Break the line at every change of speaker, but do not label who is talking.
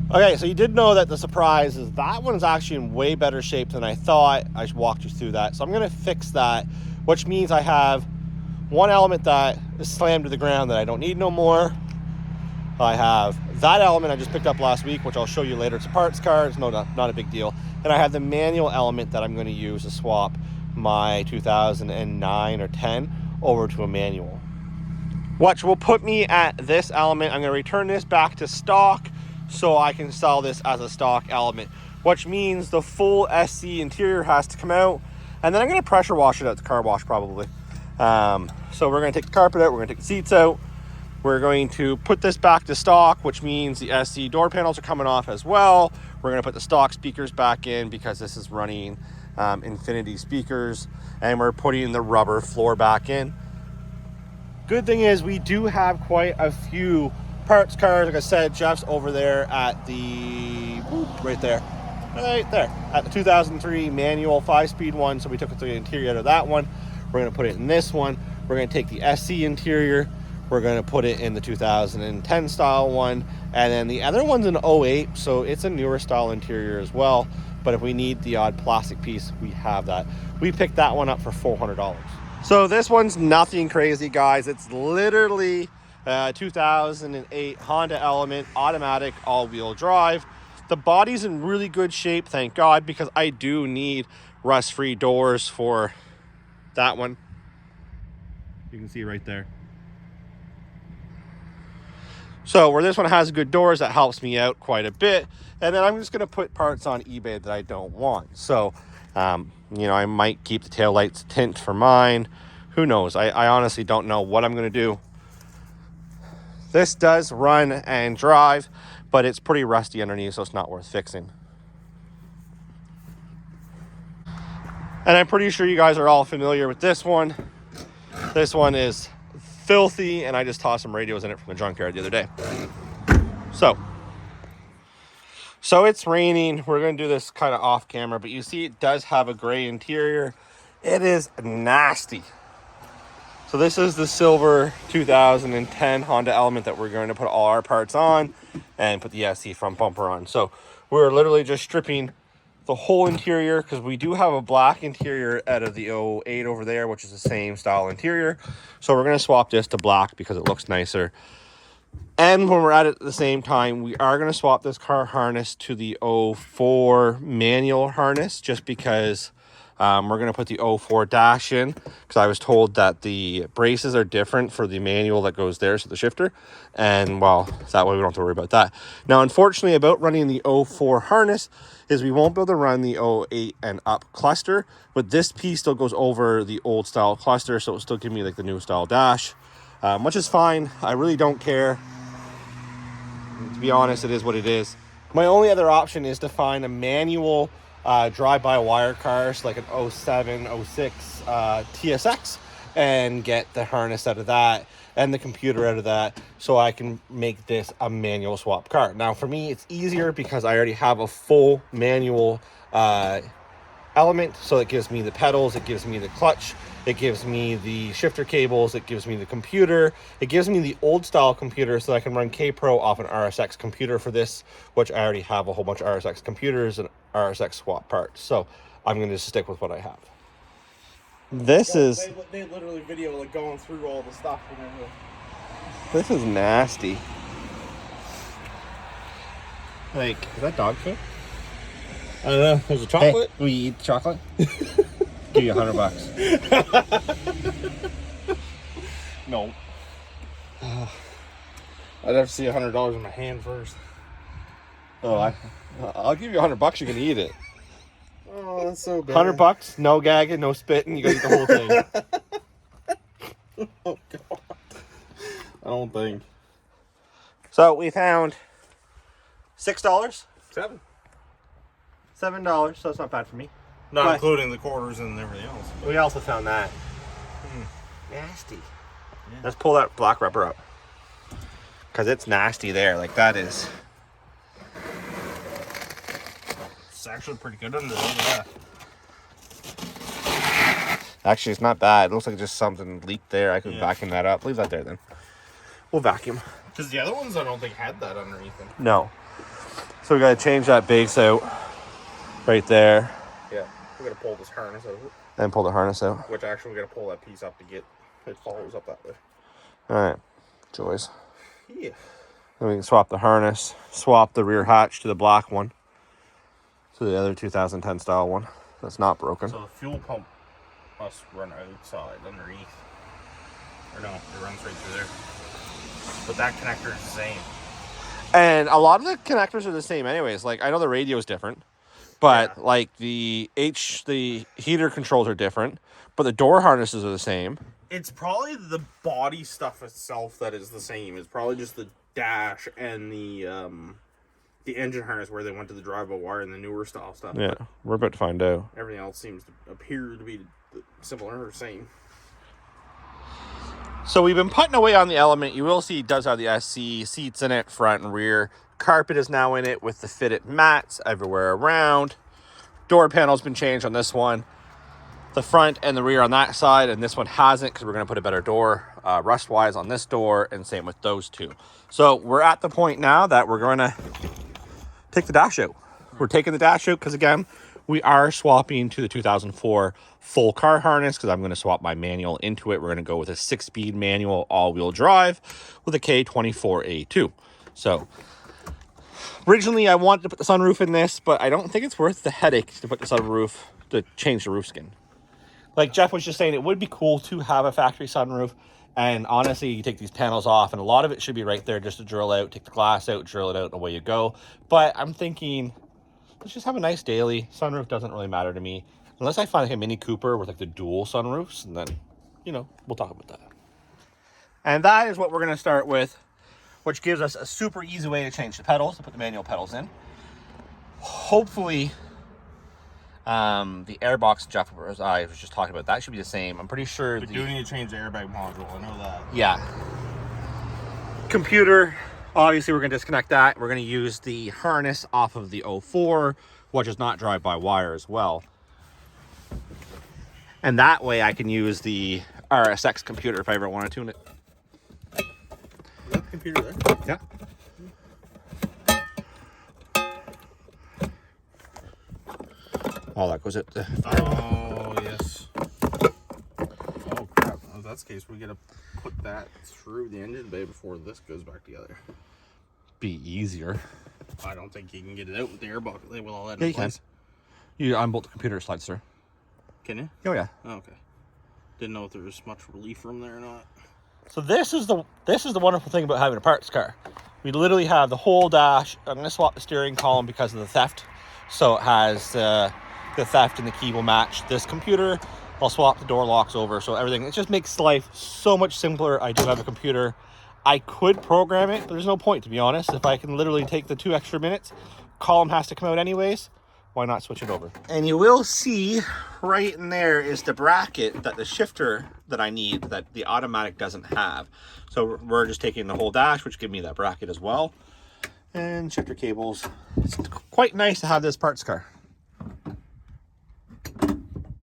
Okay, so you did know that the surprise is that one's actually in way better shape than I thought. I walked you through that. So I'm going to fix that, which means I have one element that is slammed to the ground that I don't need no more. I have that element I just picked up last week, which I'll show you later. It's a parts car. It's not a big deal. And I have the manual element that I'm going to use to swap my 2009 or 10 over to a manual, which will put me at this element. I'm going to return this back to stock so I can sell this as a stock element, which means the full SC interior has to come out, and then I'm going to pressure wash it at the car wash probably. So we're going to take the carpet out, we're going to take the seats out, we're going to put this back to stock, which means the SC door panels are coming off as well. We're going to put the stock speakers back in because this is running Infinity speakers, and we're putting the rubber floor back in. Good thing is we do have quite a few parts cars. Like I said, Jeff's over there at the right there at the 2003 manual 5-speed one, so we took the interior out of that one. We're going to put it in this one. We're going to take the SC interior, we're going to put it in the 2010 style one, and then the other one's an 08, so it's a newer style interior as well. But if we need the odd plastic piece, we have that. We picked that one up for $400. So this one's nothing crazy, guys. It's literally 2008 Honda Elment automatic all-wheel drive. The body's in really good shape, thank God, because I do need rust-free doors for that one. You can see right there. So where this one has good doors, that helps me out quite a bit. And then I'm just going to put parts on eBay that I don't want. So, you know, I might keep the taillights tint for mine. Who knows? I honestly don't know what I'm going to do. This does run and drive, but it's pretty rusty underneath, so it's not worth fixing. And I'm pretty sure you guys are all familiar with this one. This one is filthy, and I just tossed some radios in it from the junkyard the other day. So it's raining. We're going to do this kind of off camera, but you see it does have a gray interior. It is nasty. So this is the silver 2010 Honda Elment that we're going to put all our parts on and put the SC front bumper on. So we're literally just stripping the whole interior, because we do have a black interior out of the 08 over there, which is the same style interior. So we're going to swap this to black because it looks nicer. And when we're at it at the same time, we are going to swap this car harness to the 04 manual harness, just because we're going to put the 04 dash in, because I was told that the braces are different for the manual that goes there, so the shifter. And, well, that way we don't have to worry about that. Now, unfortunately, about running the 04 harness is we won't be able to run the 08 and up cluster, but this piece still goes over the old style cluster, so it'll still give me like the new style dash, which is fine. I really don't care. To be honest, it is what it is. My only other option is to find a manual drive-by-wire cars, like an 07, 06 TSX, and get the harness out of that and the computer out of that, so I can make this a manual swap car. Now, for me, it's easier because I already have a full manual element, so it gives me the pedals, it gives me the clutch, it gives me the shifter cables, it gives me the computer, it gives me the old style computer, so I can run K-Pro off an RSX computer for this, which I already have a whole bunch of RSX computers and RSX swap parts. So I'm going to just stick with what I have. This is...
They literally video like going through all the stuff.
This is nasty. Like, is that dog food?
I don't know. There's a chocolate.
Hey, will you eat chocolate? Give you $100.
No. I'd have to see $100 in my hand first.
Oh, I'll give you $100. You can eat it.
Oh, that's so bad.
$100, no gagging, no spitting. You gotta eat the whole thing.
Oh God. I don't think.
So we found $6.
$7.
$7. So it's not bad for me.
Not including the quarters and everything else.
We also found that. Nasty. Yeah. Let's pull that black rubber up, because it's nasty there. Like, that is.
It's actually pretty good under there.
Actually, it's not bad. It looks like just something leaked there. I could vacuum that up. Leave that there then. We'll vacuum.
Because the other ones I don't think had that underneath them.
No. So we got to change that base out right there
Yeah, we're gonna pull this harness out,
and pull the harness out.
which actually we're gonna pull that piece up to get it follows up that way.
All right, joys.
Yeah.
Then we can swap the harness, swap the rear hatch to the black one, to the other 2010 style one that's not broken.
So the fuel pump must run outside underneath. Or no, it runs right through there. But that connector is the same.
And a lot of the connectors are the same anyways. Like, I know the radio is different, but
Yeah.
like the heater controls are different, but the door harnesses are the same.
It's probably the body stuff itself that is the same. It's probably just the dash and the engine harness where they went to the drive-by-wire and the newer style stuff.
Yeah, we're about to find out.
Everything else seems to appear to be similar or same.
So we've been putting away on the Element. You will see it does have the SC seats in it, front and rear. Carpet is now in it with the fitted mats everywhere around. Door panel's been changed on this one. The front and the rear on that side, and this one hasn't because we're going to put a better door rust-wise on this door, and same with those two. So we're at the point now that we're going to take the dash out. We're taking the dash out because, again, we are swapping to the 2004 full car harness because I'm going to swap my manual into it. We're going to go with a 6-speed manual all-wheel drive with a K24A2. So originally I wanted to put the sunroof in this, but I don't think it's worth the headache to put the sunroof, to change the roof skin. Like Jeff was just saying, it would be cool to have a factory sunroof. And honestly, you take these panels off, and a lot of it should be right there just to drill out, take the glass out, drill it out, and away you go. But I'm thinking, let's just have a nice daily. Sunroof doesn't really matter to me. Unless I find like a Mini Cooper with like the dual sunroofs, and then, you know, we'll talk about that. And that is what we're going to start with, which gives us a super easy way to change the pedals, to put the manual pedals in. Hopefully, the airbox Jeff was just talking about, that should be the same. I'm pretty sure
We do need to change the airbag module, I know that.
Yeah. Computer, obviously we're going to disconnect that. We're going to use the harness off of the 04, which is not drive-by-wire as well. And that way I can use the RSX computer if I ever want to tune it.
Is that the computer there?
Yeah. All that goes at the...
Oh, yes. Oh, crap. If that's the case, we got to put that through the engine bay before this goes back together.
Be easier.
I don't think you can get it out with the airbox with all that
Yeah,
in
you can.
place.
You unbolt the computer, slides through.
Can you?
Oh, yeah.
Oh, okay. Didn't know if there was much relief room there or not.
So this is the wonderful thing about having a parts car. We literally have the whole dash. I'm going to swap the steering column because of the theft. So it has the theft and the key will match this computer. I'll swap the door locks over, so everything. It just makes life so much simpler. I do have a computer. I could program it, but there's no point, to be honest. If I can literally take the 2 extra minutes, column has to come out anyways. Why not switch it over? And you will see right in there is the bracket that the shifter that I need that the automatic doesn't have. So we're just taking the whole dash, which gives me that bracket as well. And shifter cables. It's quite nice to have this parts car.